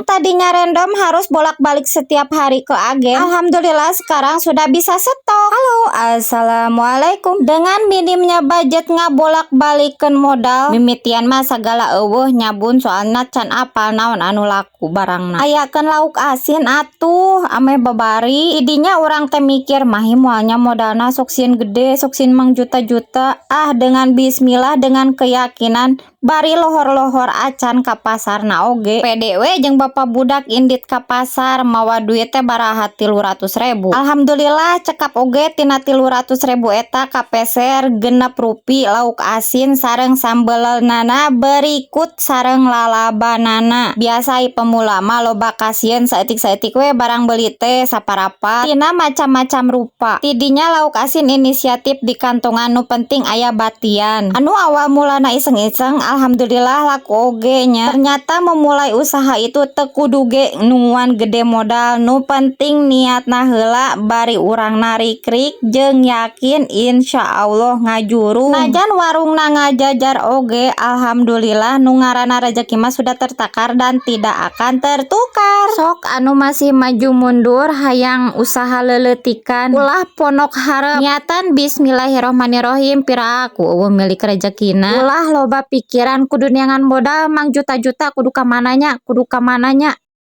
Yang tadinya random harus bolak-balik setiap hari ke agen, alhamdulillah sekarang sudah bisa stok. Halo, assalamualaikum. Dengan minimnya budget ngabolak-balikeun modal, mimitian mah sagala eueuh nyabun soalna can apal naon anu laku barangna. Ayakeun lauk asin atuh ame babari. Idinya orang teh mikir mahi moalnya modalna sok sieun gede, sok sieun mang juta-juta. Dengan bismillah, dengan keyakinan bari lohor-lohor acan ka pasarna oge. PDW jeung bapak budak indit ka pasar mawa duit teh baraha 300.000. Alhamdulillah cekap oge tina 300.000 eta kapeser genep rupi lauk asin sareng sambelna berikut sareng lalabanana. Biasa pemula mah loba kasieun saeutik-saeutik we barang beuli teh saparapat tina macam-macam rupa. Tidinya lauk asin inisiatif di kantongan nu penting aya batian. Anu awal mulana iseng-iseng alhamdulillah laku oge nya. Ternyata memulai usaha itu teu kudu ge nuan gede modal, nu penting niatna heula bari urang narikrik jeung yakin insyaallah ngajuru. Najan warungna ngajajar oge alhamdulillah nu ngaranna rezeki mah sudah tertakar dan tidak akan tertukar. Sok anu masih maju mundur hayang usaha leuletikan ulah ponok hareup niatan bismillahirrohmanirrohim piraku eueuh milik rezekina. Ulah loba pikiran kudu neangan modal mang juta-juta kudu ka mananya